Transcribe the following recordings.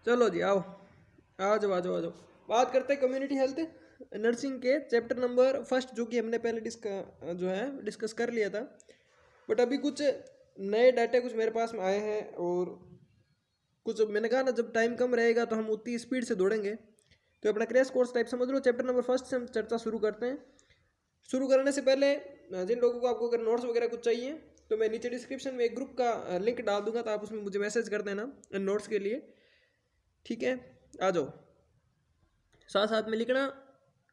चलो जी आओ, आ जाओ आ जाओ आ जाओ। बात करते हैं कम्युनिटी हेल्थ नर्सिंग के चैप्टर नंबर फर्स्ट, जो कि हमने पहले डिस्कस कर लिया था। बट अभी कुछ नए डाटा कुछ मेरे पास में आए हैं, और कुछ मैंने कहा ना, जब टाइम कम रहेगा तो हम उतनी स्पीड से दौड़ेंगे। तो अपना क्रैश कोर्स टाइप समझ लो। चैप्टर नंबर फर्स्ट से हम चर्चा शुरू करते हैं। शुरू करने से पहले जिन लोगों को आपको अगर नोट्स वगैरह कुछ चाहिए, तो मैं नीचे डिस्क्रिप्शन में एक ग्रुप का लिंक डाल दूंगा, तो आप उसमें मुझे मैसेज कर देना नोट्स के लिए। ठीक है, आ जाओ, साथ साथ में लिखना।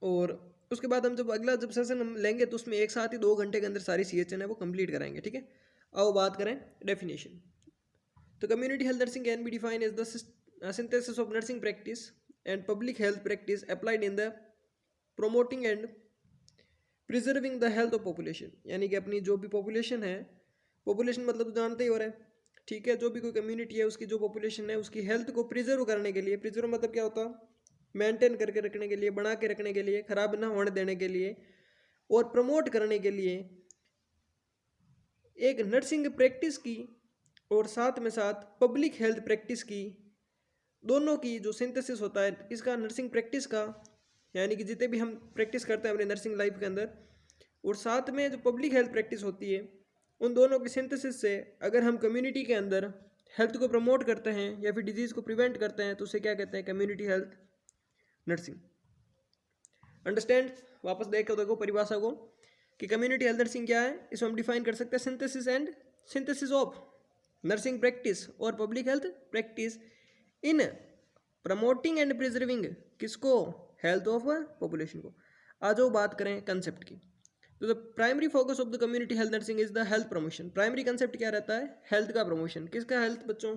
और उसके बाद हम जब सेशन हम लेंगे, तो उसमें एक साथ ही 2 घंटे के अंदर सारी CHN है वो कंप्लीट कराएंगे। ठीक है, आओ बात करें डेफिनेशन। तो community health nursing can be defined as the synthesis of nursing practice and public health practice applied in the promoting and preserving the health of population। यानी कि अपनी जो भी पॉपुलेशन है, पॉपुलेशन मतलब तो जानते ही हो रहे हैं, ठीक है, जो भी कोई कम्युनिटी है उसकी जो पॉपुलेशन है उसकी हेल्थ को प्रिजर्व करने के लिए, प्रिजर्व मतलब क्या होता है, मेंटेन करके रखने के लिए, बना के रखने के लिए, खराब ना होने देने के लिए, और प्रमोट करने के लिए एक नर्सिंग प्रैक्टिस की, और साथ में साथ पब्लिक हेल्थ प्रैक्टिस की, दोनों की जो सिंथेसिस होता है इसका, नर्सिंग प्रैक्टिस का, यानी कि जितने भी हम प्रैक्टिस करते हैं अपने नर्सिंग लाइफ के अंदर, और साथ में जो पब्लिक हेल्थ प्रैक्टिस होती है, उन दोनों की सिंथेसिस से अगर हम कम्युनिटी के अंदर हेल्थ को प्रमोट करते हैं या फिर डिजीज़ को प्रिवेंट करते हैं, तो उसे क्या कहते हैं, कम्युनिटी हेल्थ नर्सिंग। अंडरस्टैंड, वापस देखो परिभाषा को कि कम्युनिटी हेल्थ नर्सिंग क्या है। इसको हम डिफाइन कर सकते हैं, सिंथेसिस ऑफ नर्सिंग प्रैक्टिस और public health practice in promoting and preserving किसको, हेल्थ ऑफ पॉपुलेशन को। आ जाओ बात करें कंसेप्ट की। तो the primary focus of the community health nursing is the health promotion. Primary concept क्या रहता है, हेल्थ का प्रमोशन। किसका हेल्थ बच्चों,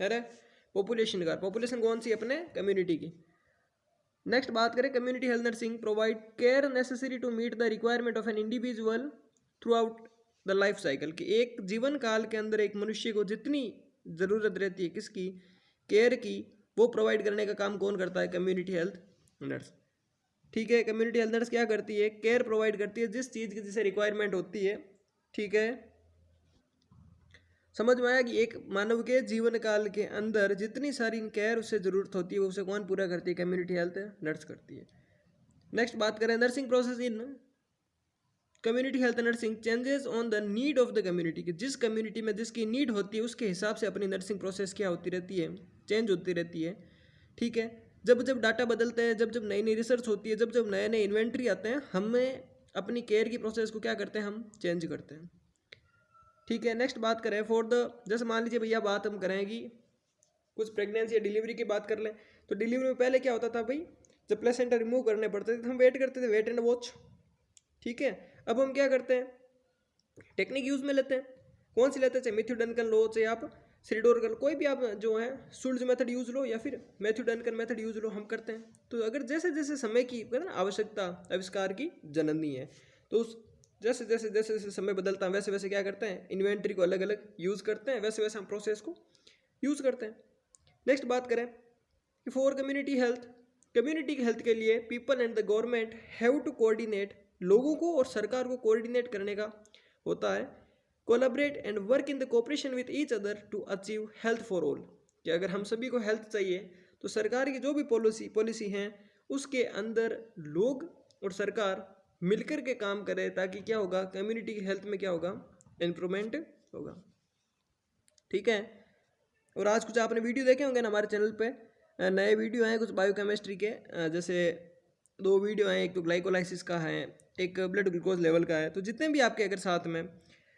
अरे पॉपुलेशन का। पॉपुलेशन कौन सी, अपने कम्युनिटी की। नेक्स्ट बात करें, community health nursing provide care necessary to meet the requirement of an individual throughout the life cycle. कि एक जीवन काल के अंदर एक मनुष्य को जितनी ज़रूरत रहती है किसकी, केयर की, वो प्रोवाइड करने का काम कौन करता है, कम्युनिटी हेल्थ नर्स। ठीक है, कम्युनिटी हेल्थ नर्स क्या करती है, केयर प्रोवाइड करती है जिस चीज़ की जिसे रिक्वायरमेंट होती है। ठीक है, समझ में आया कि एक मानव के जीवन काल के अंदर जितनी सारी केयर उसे ज़रूरत होती है, उसे कौन पूरा करती है, कम्युनिटी हेल्थ नर्स करती है। नेक्स्ट बात करें, nursing process in community health nursing changes on the need of the community. कि जिस कम्युनिटी में जिसकी नीड होती है उसके हिसाब से अपनी नर्सिंग प्रोसेस क्या होती रहती है, चेंज होती रहती है। ठीक है, जब जब डाटा बदलते हैं, जब जब नई नई रिसर्च होती है, जब जब नए नए इन्वेंट्री आते हैं, हमें अपनी केयर की प्रोसेस को क्या करते हैं, हम चेंज करते हैं। ठीक है, नेक्स्ट बात करें फॉर द, जैसे मान लीजिए भैया बात हम करेंगे कुछ प्रेगनेंसी या डिलीवरी की बात कर लें, तो डिलीवरी में पहले क्या होता था भाई, जब प्लेसेंटा रिमूव करने पड़ते थे तो हम वेट करते थे, वेट एंड वॉच। ठीक है, अब हम क्या करते हैं, टेक्निक यूज़ में लेते हैं। कौन सी लेते हैं, चाहे मैथ्यू डनकन लो, चाहे आप सिरिडोरकल, कोई भी आप जो है सुल्ज मेथड यूज़ लो या फिर मैथ्यू डनकन मेथड यूज़ लो, हम करते हैं। तो अगर जैसे जैसे समय की ना आवश्यकता आविष्कार की जननी है, तो उस जैसे जैसे जैसे जैसे समय बदलता है वैसे वैसे क्या करते हैं, इन्वेंट्री को अलग अलग यूज़ करते हैं, वैसे वैसे हम प्रोसेस को यूज़ करते हैं। नेक्स्ट बात करें कि फॉर कम्युनिटी हेल्थ, कम्युनिटी हेल्थ के लिए people and the government have to coordinate, लोगों को और सरकार को कोऑर्डिनेट करने का होता है, collaborate and work in the cooperation with each other to achieve health for all. कि अगर हम सभी को हेल्थ चाहिए, तो सरकार की जो भी पॉलिसी हैं उसके अंदर लोग और सरकार मिलकर के काम करे, ताकि क्या होगा, कम्युनिटी की हेल्थ में क्या होगा, इम्प्रूवमेंट होगा। ठीक है, और आज कुछ आपने वीडियो देखे होंगे ना हमारे चैनल पे, नए वीडियो हैं कुछ बायोकेमिस्ट्री के, जैसे 2 वीडियो हैं, एक तो ग्लाइकोलाइसिस का है, एक ब्लड ग्लूकोज लेवल का है। तो जितने भी आपके अगर साथ में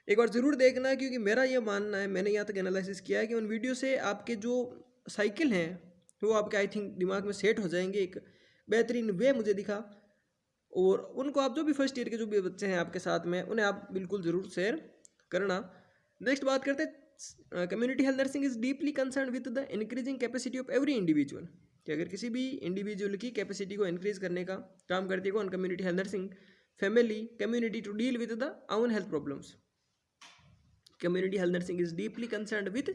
एक बार ज़रूर देखना, क्योंकि मेरा ये मानना है, मैंने यहाँ तक एनालिसिस किया है कि उन वीडियो से आपके जो साइकिल हैं वो आपके आई थिंक दिमाग में सेट हो जाएंगे एक बेहतरीन वे मुझे दिखा। और उनको आप जो भी फर्स्ट ईयर के जो भी बच्चे हैं आपके साथ में, उन्हें आप बिल्कुल ज़रूर शेयर करना। नेक्स्ट बात करते हैं, community health nursing is deeply concern with the increasing capacity of every individual. कि अगर किसी भी इंडिविजुअल की कैपेसिटी को इंक्रीज करने का काम करती है कौन, community health nursing, family community to deal with the own health problems. Community health nursing is deeply concern with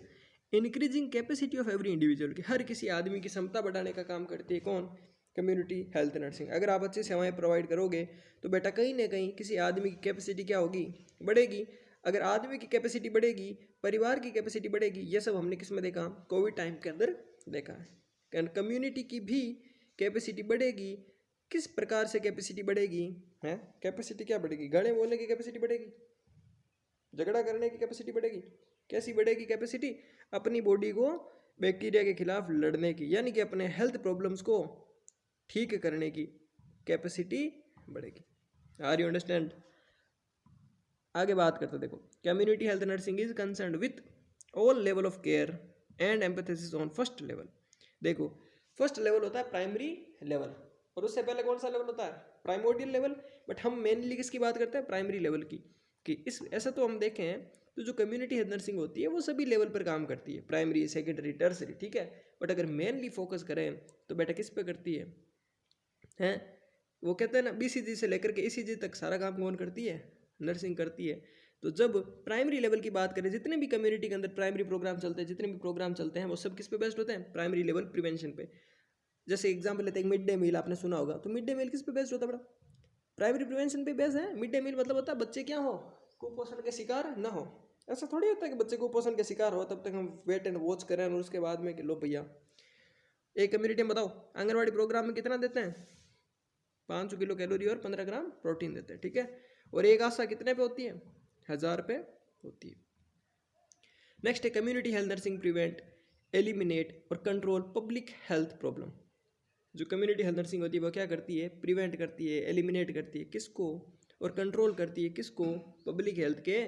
increasing capacity of every individual. कि हर किसी आदमी की क्षमता बढ़ाने का काम करती है कौन, कम्युनिटी हेल्थ नर्सिंग। अगर आप अच्छी सेवाएं प्रोवाइड करोगे तो बेटा कहीं ना कहीं किसी आदमी की कैपेसिटी क्या होगी, बढ़ेगी। अगर आदमी की कैपेसिटी बढ़ेगी, परिवार की कैपेसिटी बढ़ेगी। ये सब हमने किस में देखा, कोविड टाइम के अंदर देखा है। कम्युनिटी की भी कैपेसिटी बढ़ेगी। किस प्रकार से कैपेसिटी बढ़ेगी है? कैपेसिटी क्या बढ़ेगी? गाने बोलने की कैपेसिटी बढ़ेगी, झगड़ा करने की कैपेसिटी बढ़ेगी। कैसी बढ़ेगी कैपेसिटी? अपनी बॉडी को बैक्टीरिया के खिलाफ लड़ने की, यानी कि अपने हेल्थ प्रॉब्लम्स को ठीक करने की कैपेसिटी बढ़ेगी। Are you understand? आगे बात करते देखो, community health nursing is concern with all level of care and एम्पैथेसिस on first level. देखो फर्स्ट लेवल होता है प्राइमरी लेवल, और उससे पहले कौन सा लेवल होता है? Primordial level. बट हम मेनली किसकी बात करते हैं? प्राइमरी लेवल की। कि इस ऐसा तो हम देखें तो जो कम्युनिटी हेल्थ नर्सिंग होती है वो सभी लेवल पर काम करती है, प्राइमरी, सेकेंडरी, टर्सरी, ठीक है। बट अगर मेनली फोकस करें तो बेटा किस पे करती है? हैं वो कहते हैं ना, बीसीजी से लेकर के ईसीजी तक सारा काम कौन करती है? नर्सिंग करती है। तो जब प्राइमरी लेवल की बात करें, जितने भी कम्युनिटी के अंदर प्राइमरी प्रोग्राम चलते हैं, जितने भी प्रोग्राम चलते हैं वो सब किस पे बेस्ड होते हैं? प्राइमरी लेवल प्रिवेंशन पे। जैसे एग्जाम्पल लेते हैं मिड डे मील, आपने सुना होगा, तो मिड डे मील किस पे बेस्ड होता है बेटा? प्राइमरी प्रिवेंशन पे बेस्ड है। मिड डे मील मतलब होता है बच्चे क्या हो, कुपोषण के शिकार ना हो। ऐसा थोड़ी होता है कि बच्चे कुपोषण के शिकार हो तब तक हम वेट एंड वॉच करें और उसके बाद में कि लो भैया। एक कम्युनिटी में बताओ आंगनबाड़ी प्रोग्राम में कितना देते हैं? 500 किलो कैलोरी और 15 ग्राम प्रोटीन देते हैं, ठीक है। और एक आशा कितने पे होती है? 1000 पे होती है। नेक्स्ट है community health nursing prevent, eliminate और कंट्रोल पब्लिक हेल्थ प्रॉब्लम। जो कम्युनिटी हेल्थ नर्सिंग होती है वो क्या करती है? प्रिवेंट करती है, एलिमिनेट करती है, किसको? और कंट्रोल करती है, किसको? पब्लिक हेल्थ के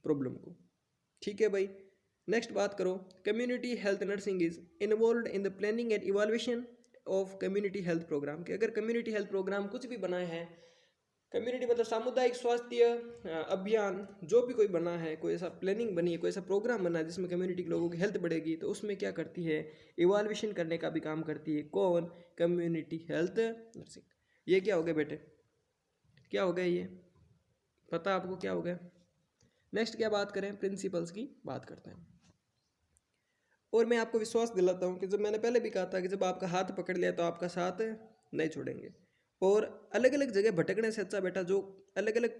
प्रॉब्लम को, ठीक है भाई। नेक्स्ट बात करो, community health nursing is involve in the planning and evaluation of community health programme. कि अगर कम्युनिटी हेल्थ प्रोग्राम कुछ भी बनाए हैं, कम्युनिटी मतलब सामुदायिक स्वास्थ्य अभियान जो भी कोई बना है, कोई ऐसा प्लानिंग बनी है, कोई ऐसा प्रोग्राम बना है जिसमें कम्युनिटी के लोगों की हेल्थ बढ़ेगी, तो उसमें क्या करती है? इवैल्यूएशन करने का भी काम करती है। कौन? Community health nursing. ये क्या हो गया बेटे? क्या हो गया ये? पता आपको क्या हो गया? नेक्स्ट क्या बात करें? प्रिंसिपल्स की बात करते हैं। और मैं आपको विश्वास दिलाता हूँ कि जब मैंने पहले भी कहा था कि जब आपका हाथ पकड़ लिया तो आपका साथ नहीं छोड़ेंगे। और अलग अलग जगह भटकने से अच्छा बेटा जो अलग अलग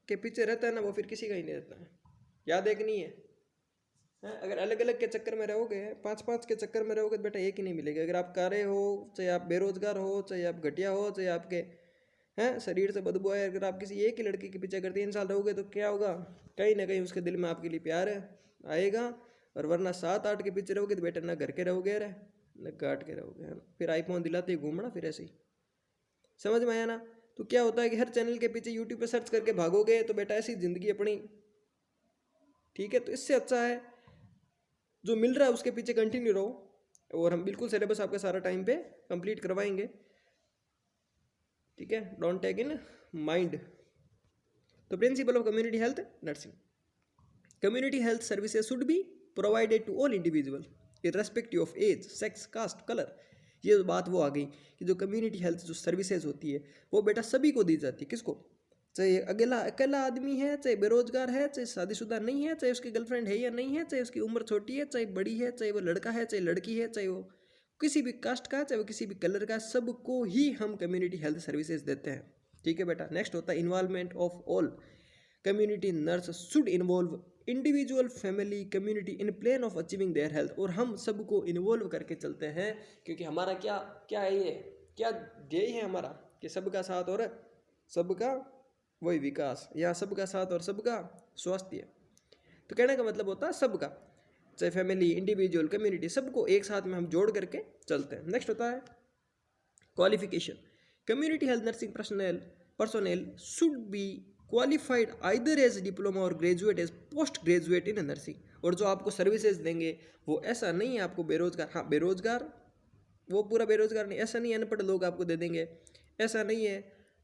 के पीछे रहता है ना, वो फिर किसी का ही नहीं रहता है। याद है कि नहीं है? अगर अलग अलग के चक्कर में रहोगे, 5-5 के चक्कर में रहोगे तो बेटा एक ही नहीं मिलेगा। अगर आप कारे हो, चाहे आप बेरोजगार हो, चाहे आप घटिया हो, चाहे आपके शरीर से बदबू आए, अगर आप किसी एक ही लड़की के पीछे अगर 3 साल रहोगे तो क्या होगा? कहीं ना कहीं उसके दिल में आपके लिए प्यार आएगा। और वरना 7-8 के पीछे रहोगे तो बेटा ना घर के रहोगे न काट के रहोगे, है ना। फिर आईफोन दिलाते ही घूमना, फिर ऐसे ही। समझ में आया ना? तो क्या होता है कि हर चैनल के पीछे यूट्यूब पे सर्च करके भागोगे तो बेटा ऐसी जिंदगी अपनी, ठीक है। तो इससे अच्छा है जो मिल रहा है उसके पीछे कंटिन्यू रहो। और हम बिल्कुल सिलेबस आपका सारा टाइम पे कंप्लीट करवाएंगे, ठीक है। Don't take in mind. तो principle of community health nursing, community health services should be provided to all individual irrespective of as, sex, cast, colour. ये बात वो आ गई कि जो कम्युनिटी हेल्थ जो सर्विसेज होती है वो बेटा सभी को दी जाती है। किसको? चाहे अकेला आदमी है, चाहे बेरोजगार है, चाहे शादीशुदा नहीं है, चाहे उसकी गर्लफ्रेंड है या नहीं है, चाहे उसकी उम्र छोटी है, चाहे बड़ी है, चाहे वो लड़का है, चाहे लड़की है, चाहे वो किसी भी कास्ट का है, चाहे वो किसी भी कलर का, सबको ही हम कम्युनिटी हेल्थ सर्विसेज देते हैं, ठीक है बेटा। नेक्स्ट होता है involvement of all community nurse should involve individual, family, community in plan of achieving their health. और हम सबको इन्वॉल्व करके चलते हैं क्योंकि हमारा क्या क्या है, ये क्या ध्येय है हमारा? कि सबका साथ और सबका वही विकास, या सबका साथ और सबका स्वास्थ्य। तो कहने का मतलब होता है सबका, चाहे फैमिली, इंडिविजुअल, कम्युनिटी, सबको एक साथ में हम जोड़ करके चलते हैं। नेक्स्ट होता है qualification, community health nursing personnel should be qualified either as diploma और graduate as post graduate in nursing. और जो आपको सर्विसेज देंगे वो ऐसा नहीं है आपको बेरोजगार, हाँ बेरोजगार, वो पूरा बेरोजगार नहीं, ऐसा नहीं अनपढ़ लोग आपको दे देंगे, ऐसा नहीं है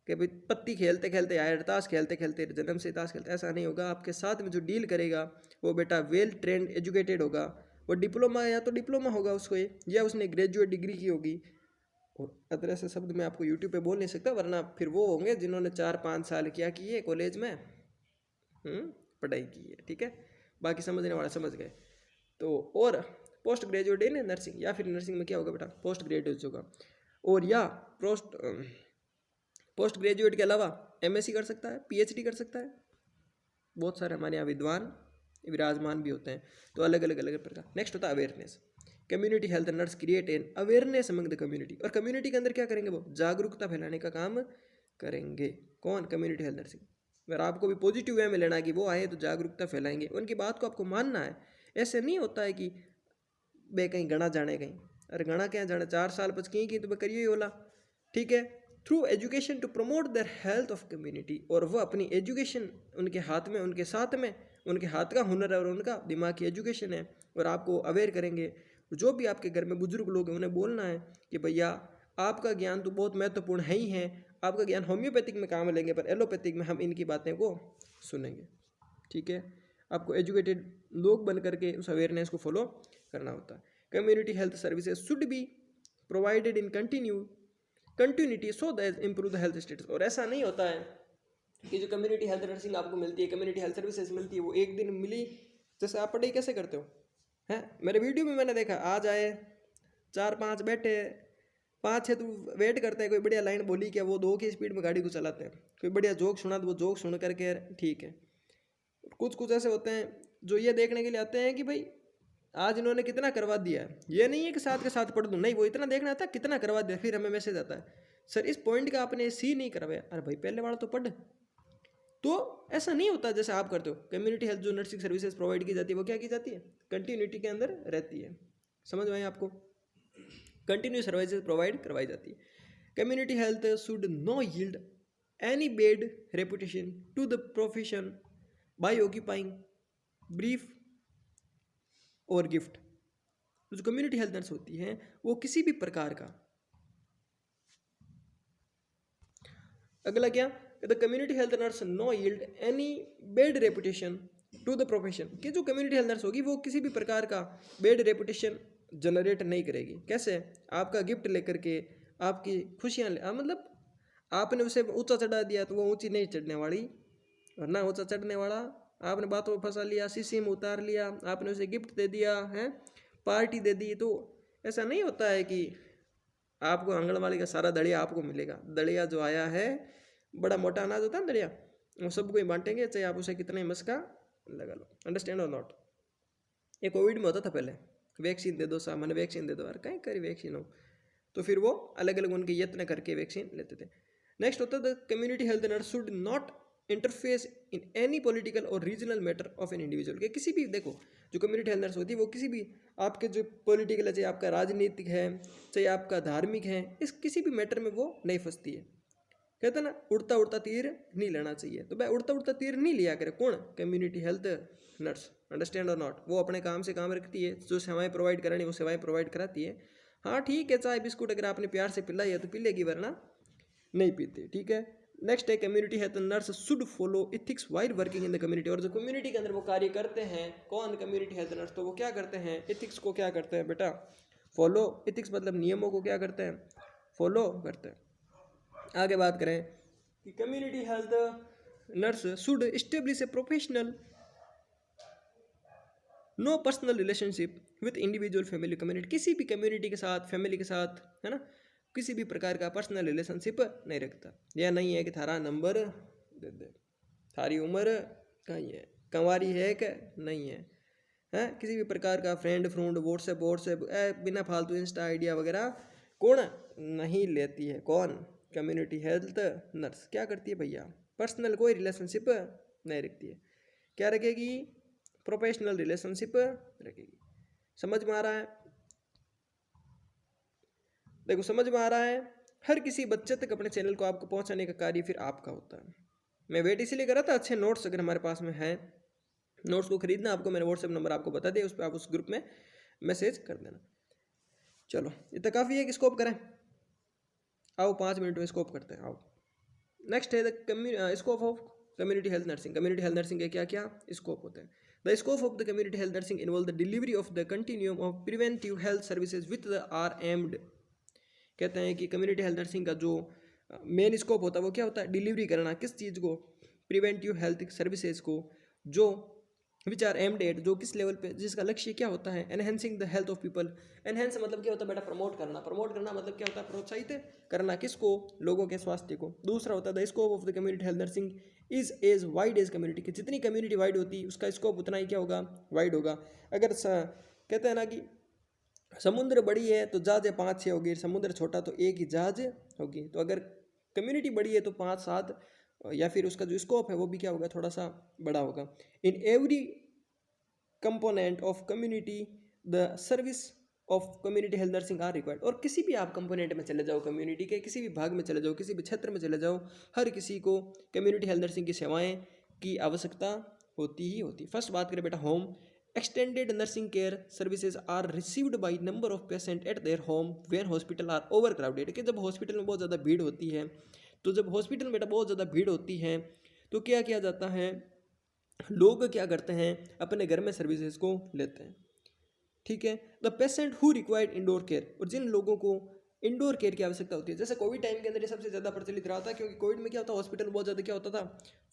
कि भाई पत्ती खेलते खेलते आया, ताश खेलते खेलते जन्म से ताश खेलते, ऐसा नहीं होगा। आपके साथ में जो डील करेगा वो बेटा वेल ट्रेंड एजुकेटेड होगा। वो डिप्लोमा या तो डिप्लोमा होगा उसको, या उसने ग्रेजुएट डिग्री की होगी। और अदर ऐसे शब्द मैं आपको यूट्यूब पे बोल नहीं सकता, वरना फिर वो होंगे जिन्होंने 4-5 साल क्या किए कॉलेज में पढ़ाई की है, ठीक है। बाकी समझने वाला समझ गए। तो और पोस्ट ग्रेजुएट इन नर्सिंग, या फिर नर्सिंग में क्या होगा बेटा? पोस्ट ग्रेजुएट होगा। और या पोस्ट ग्रेजुएट के अलावा एमएससी कर सकता है, पीएचडी कर सकता है। बहुत सारे हमारे यहाँ विद्वान विराजमान भी होते हैं। तो अलग अलग प्रकार। नेक्स्ट होता है awareness, community health nurse create an awareness among the community, और कम्युनिटी के अंदर क्या करेंगे, वो जागरूकता फैलाने का काम करेंगे। कौन? Community health nursing. अगर आपको भी पॉजिटिव वे में लेना है कि वो आए तो जागरूकता फैलाएंगे, उनकी बात को आपको मानना है। ऐसे नहीं होता है कि बे कहीं गणा जाने कहीं, अरे गणा क्या जाने, 4 साल बच की तो बे करिए ही होला, ठीक है। Through education to promote their health of community, और वह अपनी एजुकेशन उनके हाथ में, उनके साथ में, उनके हाथ का हुनर है और उनका दिमाग की एजुकेशन है, और आपको अवेयर करेंगे। जो भी आपके घर में बुजुर्ग लोग हैं उन्हें बोलना है कि भैया आपका ज्ञान तो बहुत महत्वपूर्ण है ही है, आपका ज्ञान होम्योपैथिक में काम लेंगे पर एलोपैथिक में हम इनकी बातें को सुनेंगे, ठीक है। आपको एजुकेटेड लोग बन करके उस अवेयरनेस को फॉलो करना होता है। Community health services should be provided in continuity so that improve the health status, और ऐसा नहीं होता है कि जो कम्युनिटी हेल्थ नर्सिंग आपको मिलती है, कम्युनिटी हेल्थ सर्विसेज मिलती है, वो एक दिन मिली जैसे आप पढ़ाई कैसे करते हो हैं। मेरे वीडियो में मैंने देखा, आज आए 4-5 बैठे, 5-6 तो वेट करते हैं, कोई बढ़िया लाइन बोली क्या वो 2 की स्पीड में गाड़ी को चलाते हैं, कोई बढ़िया जोक सुना तो वो जोक सुन करके ठीक है। कुछ कुछ ऐसे होते हैं जो ये देखने के लिए आते हैं कि भाई आज इन्होंने कितना करवा दिया है, ये नहीं है कि साथ के साथ पढ़ दूँ, नहीं, वो इतना देखना आता है कितना करवा दिया, फिर हमें मैसेज आता है सर इस पॉइंट का आपने सी नहीं करवाया, अरे भाई पहले वाला तो पढ़। तो ऐसा नहीं होता जैसे आप करते हो। कम्युनिटी हेल्थ जो नर्सिंग सर्विसेज प्रोवाइड की जाती है वो क्या की जाती है, कंटिन्यूटी के अंदर रहती है। समझ में आए आपको? कंटिन्यू सर्विसेज प्रोवाइड करवाई जाती है। Community health should no yield any bad reputation to the profession by occupying bribe और गिफ्ट। जो कम्युनिटी हेल्थ नर्स होती है वो किसी भी प्रकार का, अगला क्या, the community health nurse no yield any bad reputation to the profession, कि जो कम्युनिटी हेल्थ नर्स होगी वो किसी भी प्रकार का बेड रेपुटेशन जनरेट नहीं करेगी। कैसे? आपका गिफ्ट लेकर के, आपकी खुशियाँ मतलब आपने उसे ऊंचा चढ़ा दिया तो वो ऊंची नहीं चढ़ने वाली, और ना ऊंचा चढ़ने वाला। आपने बातों में फंसा लिया, शीशी में उतार लिया, आपने उसे गिफ्ट दे दिया है, पार्टी दे दी, तो ऐसा नहीं होता है कि आपको आंगनवाड़ी का सारा दड़िया आपको मिलेगा। दड़िया जो आया है, बड़ा मोटा अनाज होता है ना दड़िया, वो सबको ही बांटेंगे, चाहे आप उसे कितना ही मस्का लगा लो। अंडरस्टैंड और नॉट? ये कोविड में होता था पहले, वैक्सीन दे दो साहब, मैंने वैक्सीन दे दो, अरे कहीं करी वैक्सीन हो, तो फिर वो अलग अलग उनके यत्न करके वैक्सीन लेते थे। नेक्स्ट होता है the community health nurse should not interface in any political और regional matter of an individual, के किसी भी, देखो जो कम्युनिटी हेल्थ नर्स होती है वो किसी भी आपके जो पॉलिटिकल है, चाहे आपका राजनीतिक है, चाहे आपका धार्मिक है, इस किसी भी मैटर में वो नहीं फंसती है। कहते हैं ना, उड़ता उड़ता तीर नहीं लेना चाहिए, तो भाई उड़ता उड़ता तीर नहीं लिया करे। कौन? Community health nurse. अंडरस्टैंड और नॉट? वो अपने काम से काम रखती है, जो सेवाएं प्रोवाइड करानी वो सेवाएं प्रोवाइड कराती है। हाँ ठीक है, चाय बिस्कुट अगर आपने प्यार से पिलाई है तो पी लेगी, वरना नहीं पीते, ठीक है। नेक्स्ट है community health nurse should follow ethics while working in the community, और जो कम्युनिटी के अंदर वो कार्य करते हैं, कौन? कम्युनिटी हेल्थ नर्स, तो वो क्या करते हैं, इथिक्स को क्या करते हैं बेटा, फॉलो। इथिक्स मतलब नियमों को क्या करते हैं, फॉलो करते हैं। आगे बात करें कि community health nurse should establish a professional no personal relationship with individual family community, किसी भी कम्युनिटी के साथ, फैमिली के साथ, है ना, किसी भी प्रकार का पर्सनल रिलेशनशिप नहीं रखता। यह नहीं है कि थारा नंबर दे दे, थारी उम्र कहीं है, कंवारी है कि नहीं है, हैं, किसी भी प्रकार का फ्रेंड फ्रूंड व्हाट्सएप बिना फालतू इंस्टा आइडिया वगैरह कौन नहीं लेती है। कौन? कम्युनिटी हेल्थ नर्स क्या करती है भैया, पर्सनल कोई रिलेशनशिप नहीं रखती है। क्या रखेगी? प्रोफेशनल रिलेशनशिप रखेगी। समझ में आ रहा है? देखो समझ में आ रहा है। हर किसी बच्चे तक अपने चैनल को आपको पहुंचाने का कार्य फिर आपका होता है। मैं वेट इसीलिए कर रहा था, अच्छे नोट्स अगर हमारे पास में हैं, नोट्स को खरीदना, आपको मैंने व्हाट्सएप नंबर आपको बता दिया, उस पर आप उस ग्रुप में मैसेज कर देना। चलो इतना काफ़ी है कि स्कोप करें, आओ 5 मिनट में स्कोप करते हैं। आओ नेक्स्ट है the scope of community health nursing. Community health nursing के क्या क्या स्कोप होते हैं? The scope of the community health nursing involve the delivery of the continuum of preventive health services with the are aimed. कहते हैं कि community health nursing का जो मेन स्कोप होता है वो क्या होता है? डिलीवरी करना, किस चीज़ को? प्रिवेंटिव हेल्थ सर्विसेज को, जो विच आर एम्ड एट, जो किस लेवल पे, जिसका लक्ष्य क्या होता है? Enhancing the health of people. Enhance मतलब क्या होता है बेटा? प्रमोट करना। प्रमोट करना मतलब क्या होता है? प्रोत्साहित करना, किसको? लोगों के स्वास्थ्य को। दूसरा होता है the scope of the community health nursing is as wide as community, की जितनी कम्युनिटी वाइड होती है उसका स्कोप उतना ही क्या होगा? वाइड होगा। अगर कहते हैं ना कि समुद्र बड़ी है तो जहाज 5-6 होगी, समुद्र छोटा तो एक ही जहाज होगी। तो अगर कम्युनिटी बड़ी है तो 5-7, या फिर उसका जो स्कोप है वो भी क्या होगा, थोड़ा सा बड़ा होगा। In every component of community the service of community health nursing are required. और किसी भी आप कंपोनेंट में चले जाओ, कम्युनिटी के किसी भी भाग में चले जाओ, किसी भी क्षेत्र में चले जाओ, हर किसी को कम्युनिटी हेल्थ नर्सिंग की सेवाएं की आवश्यकता होती ही होती। फर्स्ट बात करें बेटा home, extended nursing care services are received by number of patient at their home when hospital are over crowded. कि जब हॉस्पिटल में बहुत ज़्यादा भीड़ होती है, तो जब हॉस्पिटल में बेटा बहुत ज़्यादा भीड़ होती है तो क्या किया जाता है, लोग क्या करते हैं, अपने घर में सर्विसेज को लेते हैं। ठीक है, the patient who required indoor care, और जिन लोगों को इंडोर केयर की आवश्यकता होती है, जैसे कोविड टाइम के अंदर ये सबसे ज़्यादा प्रचलित रहा था, क्योंकि कोविड में क्या होता, हॉस्पिटल बहुत ज़्यादा क्या होता था,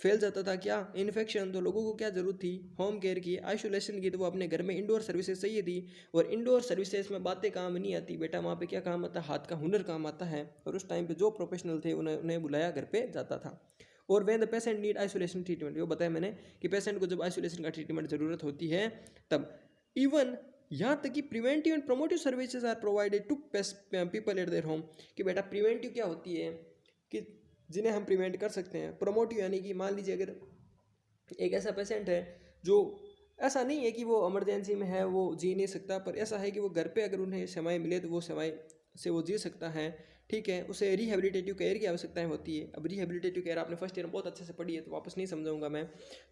फैल जाता था क्या, इन्फेक्शन। तो लोगों को क्या जरूरत थी, होम केयर की, आइसोलेशन की। तो वो अपने घर में इंडोर सर्विसेज चाहिए थी। और इंडोर सर्विसेज में बातें काम नहीं आती बेटा, वहाँ पे क्या काम आता है, हाथ का हुनर काम आता है। और उस टाइम पे जो प्रोफेशनल थे उन्हें बुलाया घर पे जाता था। और when the patient need isolation treatment, वो बताया मैंने कि पेशेंट को जब आइसोलेशन का ट्रीटमेंट ज़रूरत होती है तब, इवन यहाँ तक कि preventive and promotive services are provided to people at their home. कि बेटा प्रिवेंटिव क्या होती है, कि जिन्हें हम प्रिवेंट कर सकते हैं। प्रोमोटिव यानी कि मान लीजिए अगर एक ऐसा पेशेंट है जो, ऐसा नहीं है कि वो इमरजेंसी में है, वो जी नहीं सकता, पर ऐसा है कि वो घर पे अगर उन्हें सेवाएं मिले तो वो सेवाएं से वो जी सकता है। ठीक है, उसे रिहेबिलिटेटिव केयर की आवश्यकताएं होती है। अब रिहेबिलिटेटिव केयर आपने फर्स्ट ईयर में बहुत अच्छे से पढ़ी है तो वापस नहीं समझाऊंगा मैं।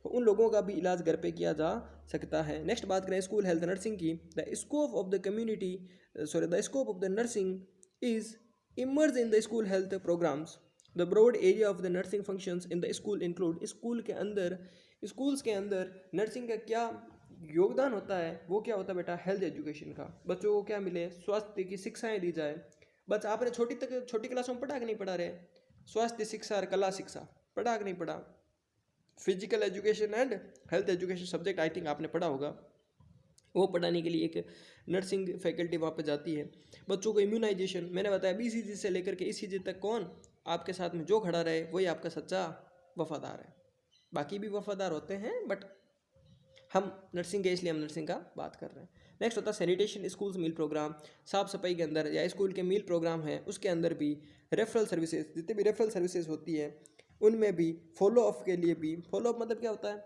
तो उन लोगों का भी इलाज घर पे किया जा सकता है। नेक्स्ट बात करें स्कूल हेल्थ नर्सिंग की, the scope of the community, the scope of the nursing is emerge in the school health programmes. The broad area of the nursing functions in the school include, school के अंदर, schools के अंदर nursing का क्या योगदान होता है, वो क्या होता है बेटा, हेल्थ एजुकेशन का। बच्चों को क्या मिले, स्वास्थ्य की शिक्षाएं दी जाए। बस आपने छोटी क्लासों में पढ़ा कि नहीं पढ़ा रहे, स्वास्थ्य शिक्षा और कला शिक्षा पढ़ा कि नहीं पढ़ा, physical education and health education subject I think आपने पढ़ा होगा। वो पढ़ाने के लिए एक नर्सिंग फैकल्टी वहाँ पे जाती है। बच्चों को इम्यूनाइजेशन, मैंने बताया BCG से लेकर के ECG तक कौन आपके साथ में जो खड़ा रहे वही आपका सच्चा वफादार है। बाकी भी वफादार होते हैं, बट हम नर्सिंग के इसलिए हम नर्सिंग का बात कर रहे हैं। नेक्स्ट होता है सैनिटेशन स्कूल्स मील प्रोग्राम, साफ सफाई के अंदर या स्कूल के मील प्रोग्राम है उसके अंदर भी रेफरल सर्विसेज, जितनी भी रेफरल सर्विसेज होती है उनमें भी फॉलो अप के लिए भी, फॉलो अप मतलब क्या होता है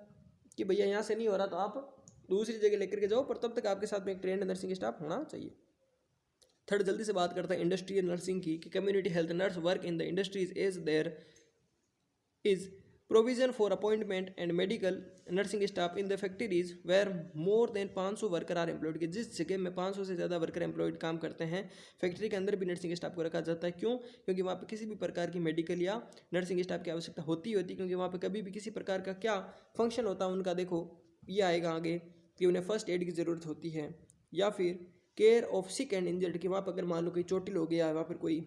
कि भैया यहाँ से नहीं हो रहा तो आप दूसरी जगह लेकर के जाओ, पर तब तक आपके साथ में एक ट्रेंड नर्सिंग स्टाफ होना चाहिए। थर्ड जल्दी से बात करते हैं इंडस्ट्रियल नर्सिंग की, कि community health nurse work in the industries as there is provision for appointment and medical nursing staff in the factories where more than 500 worker are employed. कि जिस जगह में 500 से ज़्यादा वर्कर एम्प्लॉयड काम करते हैं, फैक्ट्री के अंदर भी नर्सिंग स्टाफ को रखा जाता है। क्यों? क्योंकि वहाँ पे किसी भी प्रकार की मेडिकल या नर्सिंग स्टाफ की आवश्यकता होती क्योंकि वहाँ पे कभी भी किसी प्रकार का क्या फंक्शन होता है उनका, देखो ये आएगा आगे, कि उन्हें फर्स्ट एड की ज़रूरत होती है, या फिर care of sick and injured, कि वहाँ पर अगर मान लो कोई चोटिल हो गया, वहाँ पर कोई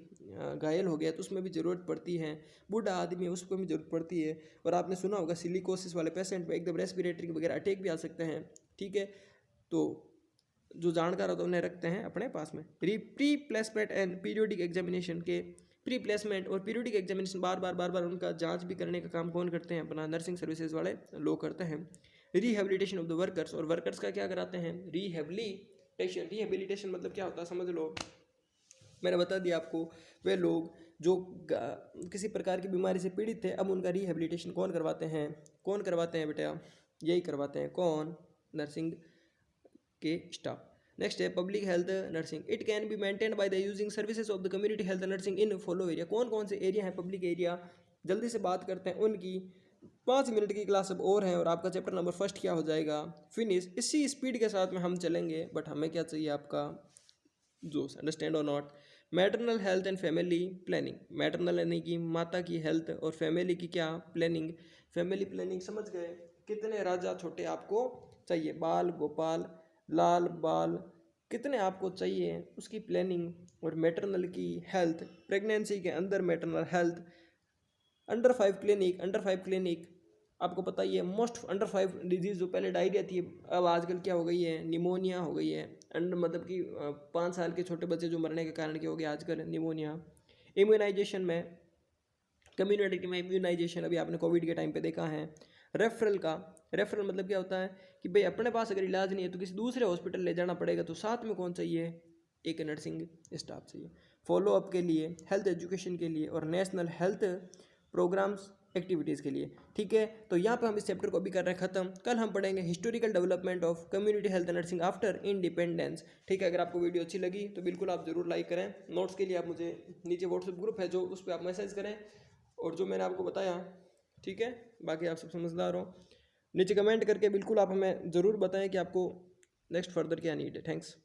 घायल हो गया तो उसमें भी ज़रूरत पड़ती है। बूढ़ा आदमी है उसको भी ज़रूरत पड़ती है। और आपने सुना होगा सिलिकोसिस वाले पेशेंट में एकदम रेस्पिरेटरी वगैरह अटैक भी आ सकते हैं। ठीक है, तो जो जानकार होता है उन्हें रखते हैं अपने पास में। Pre placement and periodic examination के, प्री प्लेसमेंट और पीरियोडिक एग्जामिनेशन बार बार उनका जांच भी करने का काम कौन करते हैं, अपना नर्सिंग सर्विसेज वाले लोग करते हैं। रिहेबिलिटेशन ऑफ द वर्कर्स, और वर्कर्स का क्या कराते हैं, रिहेबिलिटेशन मतलब क्या होता है समझ लो, मैंने बता दिया आपको। वे लोग जो किसी प्रकार की बीमारी से पीड़ित थे, अब उनका रिहेबिलिटेशन कौन करवाते हैं, कौन करवाते हैं बेटा, यही करवाते हैं कौन, नर्सिंग के स्टाफ। नेक्स्ट है public health nursing, it can be maintained by the using services of the community health nursing in follow area. कौन कौन से एरिया हैं पब्लिक एरिया, जल्दी से बात करते हैं उनकी। 5 मिनट की क्लास अब और है और आपका चैप्टर नंबर फर्स्ट क्या हो जाएगा, फिनिश। इसी स्पीड के साथ में हम चलेंगे, बट हमें क्या चाहिए आपका जोश, अंडरस्टैंड और not. Maternal health and family planning, maternal यानी कि माता की हेल्थ और फैमिली की क्या प्लानिंग, फैमिली प्लानिंग समझ गए। कितने राजा छोटे आपको चाहिए, बाल गोपाल लाल बाल कितने आपको चाहिए, उसकी प्लानिंग। और मैटरनल की हेल्थ, प्रेगनेंसी के अंदर maternal health. Under 5 clinic, under 5 clinic आपको पता ही है, मोस्ट अंडर 5 डिजीज़ जो पहले डायरिया थी अब आजकल क्या हो गई है, निमोनिया हो गई है। अंडर मतलब कि 5 साल के छोटे बच्चे जो मरने के कारण क्या हो गया आजकल, निमोनिया। इम्यूनाइजेशन में, कम्युनिटी में इम्यूनाइजेशन अभी आपने कोविड के टाइम पे देखा है। रेफरल का, रेफरल मतलब क्या होता है कि भाई अपने पास अगर इलाज नहीं है तो किसी दूसरे हॉस्पिटल ले जाना पड़ेगा, तो साथ में कौन चाहिए, एक नर्सिंग स्टाफ चाहिए। फॉलो अप के लिए, हेल्थ एजुकेशन के लिए और नेशनल हेल्थ प्रोग्राम्स एक्टिविटीज़ के लिए। ठीक है, तो यहाँ पे हम इस चैप्टर को अभी कर रहे हैं ख़त्म। कल हम पढ़ेंगे historical development of community health nursing after independence. ठीक है, अगर आपको वीडियो अच्छी लगी तो बिल्कुल आप ज़रूर लाइक करें। नोट्स के लिए आप मुझे नीचे व्हाट्सएप ग्रुप है जो, उस पर आप मैसेज करें, और जो मैंने आपको बताया, ठीक है, बाकी आप सब समझदार हो। नीचे कमेंट करके बिल्कुल आप हमें ज़रूर बताएं कि आपको नेक्स्ट फर्दर क्या नीड है। थैंक्स।